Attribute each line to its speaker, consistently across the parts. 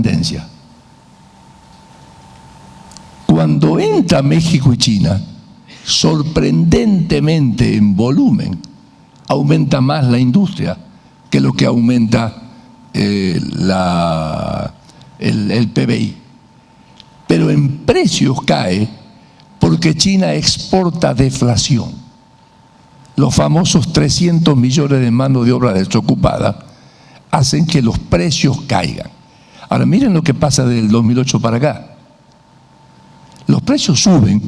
Speaker 1: tendencia. Cuando entra México y China, sorprendentemente en volumen, aumenta más la industria que lo que aumenta el PBI. Pero en precios cae porque China exporta deflación. Los famosos 300 millones de mano de obra desocupada hacen que los precios caigan. Ahora miren lo que pasa del 2008 para acá. Los precios suben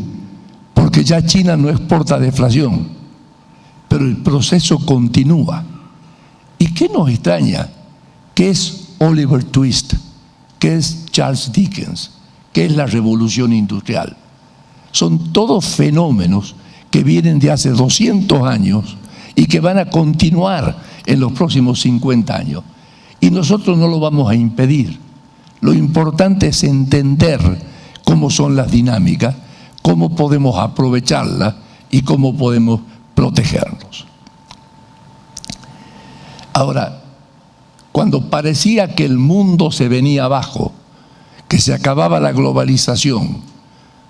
Speaker 1: porque ya China no exporta deflación, pero el proceso continúa. ¿Y qué nos extraña? ¿Qué es Oliver Twist? ¿Qué es Charles Dickens? ¿Qué es la revolución industrial? Son todos fenómenos que vienen de hace 200 años y que van a continuar en los próximos 50 años. Y nosotros no lo vamos a impedir. Lo importante es entender cómo son las dinámicas, cómo podemos aprovecharlas y cómo podemos protegernos. Ahora, cuando parecía que el mundo se venía abajo, que se acababa la globalización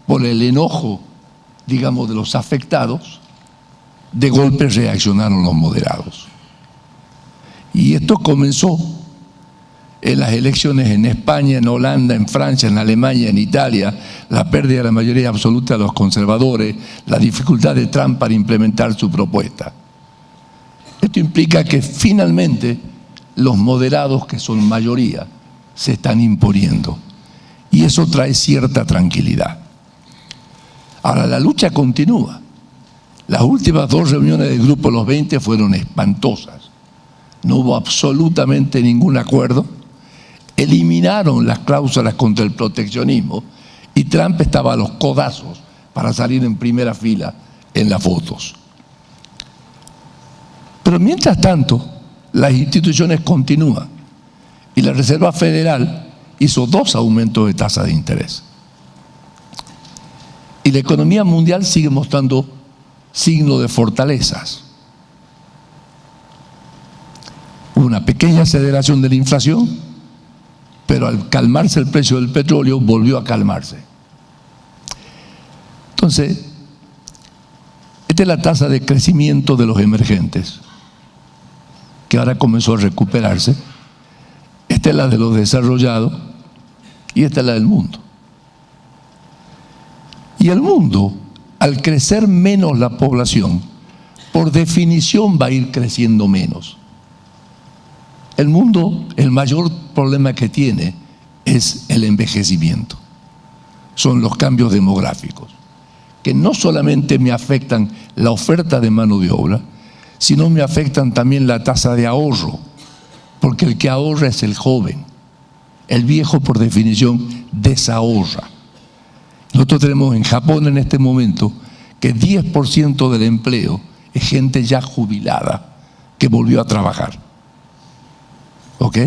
Speaker 1: por el enojo, digamos, de los afectados, de golpe reaccionaron los moderados. Y esto comenzó en las elecciones en España, en Holanda, en Francia, en Alemania, en Italia, la pérdida de la mayoría absoluta de los conservadores, la dificultad de Trump para implementar su propuesta. Esto implica que finalmente los moderados, que son mayoría, se están imponiendo. Y eso trae cierta tranquilidad. Ahora, la lucha continúa. Las últimas 2 reuniones del Grupo de los 20 fueron espantosas. No hubo absolutamente ningún acuerdo. Eliminaron las cláusulas contra el proteccionismo y Trump estaba a los codazos para salir en primera fila en las fotos. Pero mientras tanto, las instituciones continúan y la Reserva Federal hizo 2 aumentos de tasa de interés. Y la economía mundial sigue mostrando signos de fortalezas. Hubo una pequeña aceleración de la inflación, pero al calmarse el precio del petróleo, volvió a calmarse. Entonces, esta es la tasa de crecimiento de los emergentes, que ahora comenzó a recuperarse. Esta es la de los desarrollados y esta es la del mundo. Y el mundo, al crecer menos la población, por definición va a ir creciendo menos. El mundo, el mayor problema que tiene es el envejecimiento. Son los cambios demográficos, que no solamente me afectan la oferta de mano de obra, sino me afectan también la tasa de ahorro, porque el que ahorra es el joven. El viejo, por definición, desahorra. Nosotros tenemos en Japón en este momento que 10% del empleo es gente ya jubilada que volvió a trabajar. ¿Ok?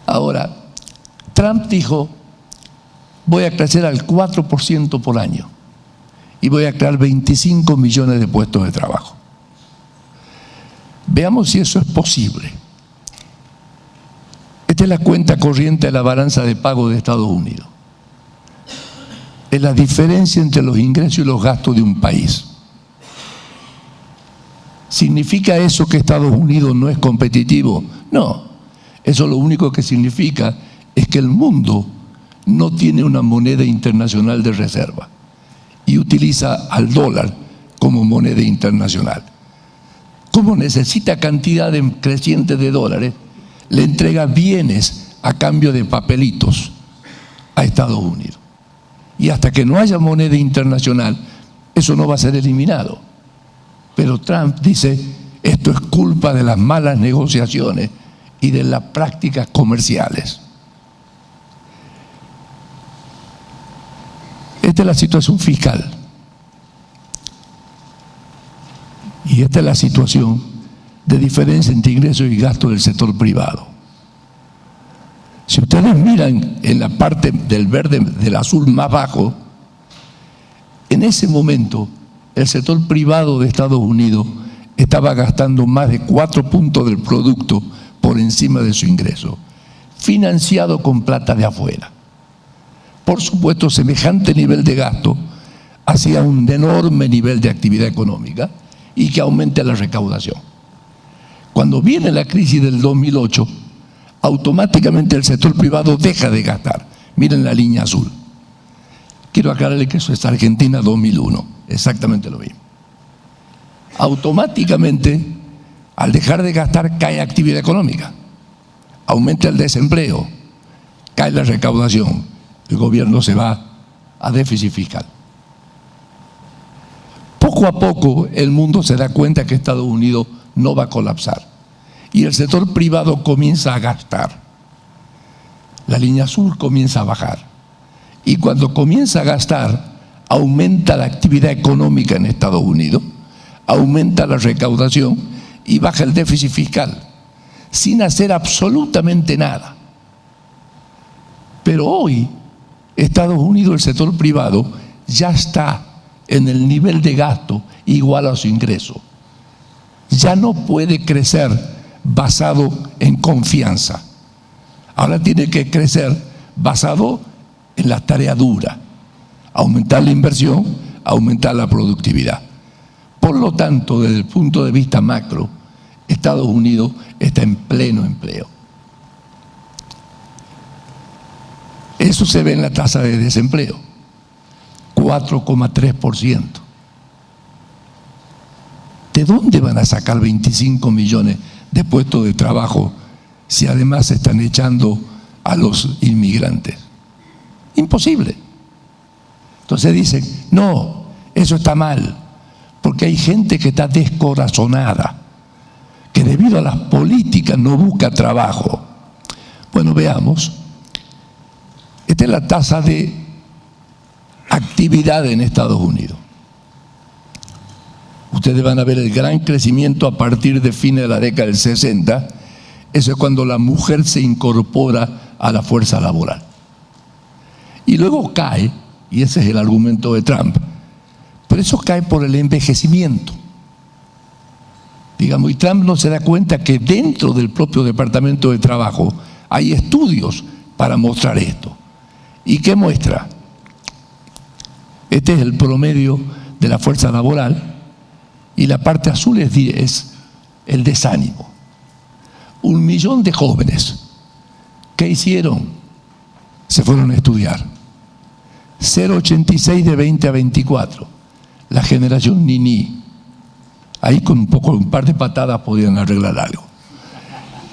Speaker 1: Ahora, Trump dijo, voy a crecer al 4% por año y voy a crear 25 millones de puestos de trabajo. Veamos si eso es posible. Esta es la cuenta corriente de la balanza de pago de Estados Unidos. Es la diferencia entre los ingresos y los gastos de un país. ¿Significa eso que Estados Unidos no es competitivo? No. Eso lo único que significa es que el mundo no tiene una moneda internacional de reserva y utiliza al dólar como moneda internacional. Como necesita cantidad creciente de dólares, le entrega bienes a cambio de papelitos a Estados Unidos. Y hasta que no haya moneda internacional, eso no va a ser eliminado. Pero Trump dice, esto es culpa de las malas negociaciones y de las prácticas comerciales. Esta es la situación fiscal. Y esta es la situación de diferencia entre ingresos y gastos del sector privado. Si ustedes miran en la parte del verde, del azul más bajo, en ese momento el sector privado de Estados Unidos estaba gastando más de 4 puntos del producto por encima de su ingreso. financiado con plata de afuera. Por supuesto, semejante nivel de gasto hacía un enorme nivel de actividad económica y que aumente la recaudación. Cuando viene la crisis del 2008, automáticamente el sector privado deja de gastar. Miren la línea azul. Quiero aclararle que eso es Argentina 2001, exactamente lo mismo. Automáticamente, al dejar de gastar, cae actividad económica, aumenta el desempleo, cae la recaudación, el gobierno se va a déficit fiscal. Poco a poco el mundo se da cuenta que Estados Unidos no va a colapsar y el sector privado comienza a gastar. La línea azul comienza a bajar y cuando comienza a gastar aumenta la actividad económica en Estados Unidos, aumenta la recaudación y baja el déficit fiscal sin hacer absolutamente nada. Pero hoy Estados Unidos, el sector privado, ya está en el nivel de gasto igual a su ingreso. Ya no puede crecer basado en confianza. Ahora tiene que crecer basado en la tarea dura, aumentar la inversión, aumentar la productividad. Por lo tanto, desde el punto de vista macro, Estados Unidos está en pleno empleo. Eso se ve en la tasa de desempleo, 4,3%. ¿De dónde van a sacar 25 millones de puestos de trabajo si además se están echando a los inmigrantes? Imposible. Entonces dicen, no, eso está mal, porque hay gente que está descorazonada, que debido a las políticas no busca trabajo. Bueno, veamos. Esta es la tasa de actividad en Estados Unidos. Ustedes van a ver el gran crecimiento a partir de fines de la década del 60. Eso es cuando la mujer se incorpora a la fuerza laboral. Y luego cae, y ese es el argumento de Trump, pero eso cae por el envejecimiento. Digamos, y Trump no se da cuenta que dentro del propio Departamento de Trabajo hay estudios para mostrar esto. ¿Y qué muestra? Este es el promedio de la fuerza laboral y la parte azul es el desánimo. 1 millón de jóvenes, ¿qué hicieron? Se fueron a estudiar. 0,86 de 20 a 24, la generación Nini. Ahí con un par de patadas podían arreglar algo.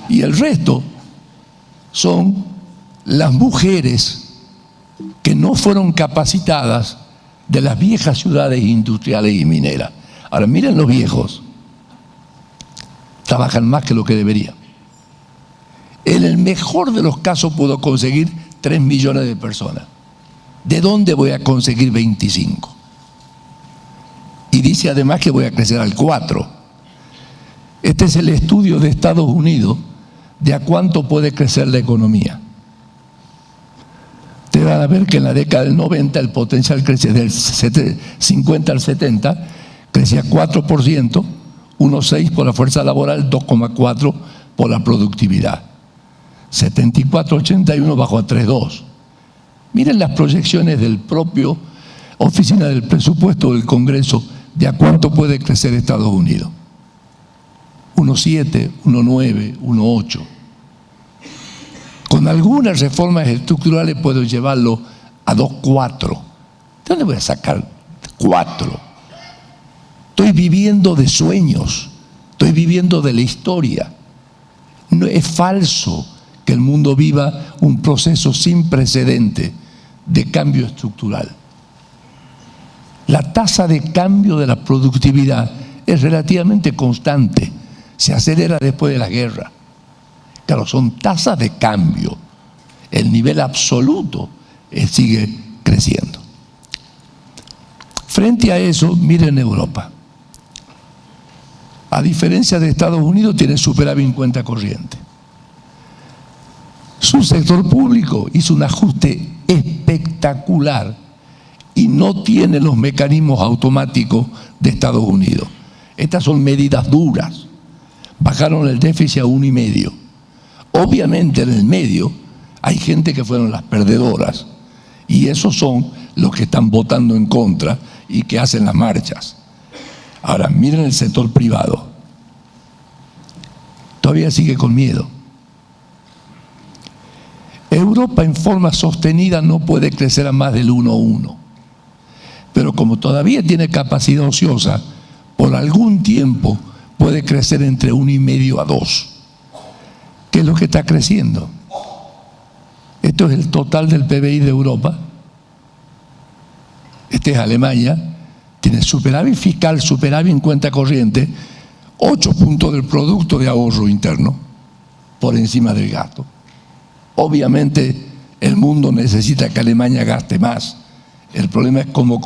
Speaker 1: Y el resto son las mujeres que no fueron capacitadas de las viejas ciudades industriales y mineras. Ahora miren los viejos, trabajan más que lo que deberían. En el mejor de los casos puedo conseguir 3 millones de personas. ¿De dónde voy a conseguir 25? Y dice además que voy a crecer al 4. Este es el estudio de Estados Unidos de a cuánto puede crecer la economía. Ustedes van a ver que en la década del 90 el potencial crece del 50 al 70, crecía 4%, 1,6 por la fuerza laboral, 2,4 por la productividad. 74-81 bajó a 3,2. Miren las proyecciones del propio Oficina del Presupuesto del Congreso de a cuánto puede crecer Estados Unidos. 1,7, 1,9, 1,8. Con algunas reformas estructurales puedo llevarlo a 2,4. ¿De dónde voy a sacar 4? Estoy viviendo de sueños, estoy viviendo de la historia. No, es falso que el mundo viva un proceso sin precedente de cambio estructural. La tasa de cambio de la productividad es relativamente constante, se acelera después de la guerra. Claro, son tasas de cambio. El nivel absoluto sigue creciendo. Frente a eso, miren Europa. A diferencia de Estados Unidos, tiene superávit en cuenta corriente. Su sector público hizo un ajuste espectacular y no tiene los mecanismos automáticos de Estados Unidos. Estas son medidas duras. Bajaron el déficit a 1,5. Obviamente en el medio hay gente que fueron las perdedoras y esos son los que están votando en contra y que hacen las marchas. Ahora, miren el sector privado. Todavía sigue con miedo. Europa en forma sostenida no puede crecer a más del 1,1. Pero como todavía tiene capacidad ociosa, por algún tiempo puede crecer entre 1,5 a 2. ¿Qué es lo que está creciendo? Esto es el total del PBI de Europa. Este es Alemania. Tiene superávit fiscal, superávit en cuenta corriente, 8 puntos del producto de ahorro interno por encima del gasto. Obviamente el mundo necesita que Alemania gaste más. El problema es cómo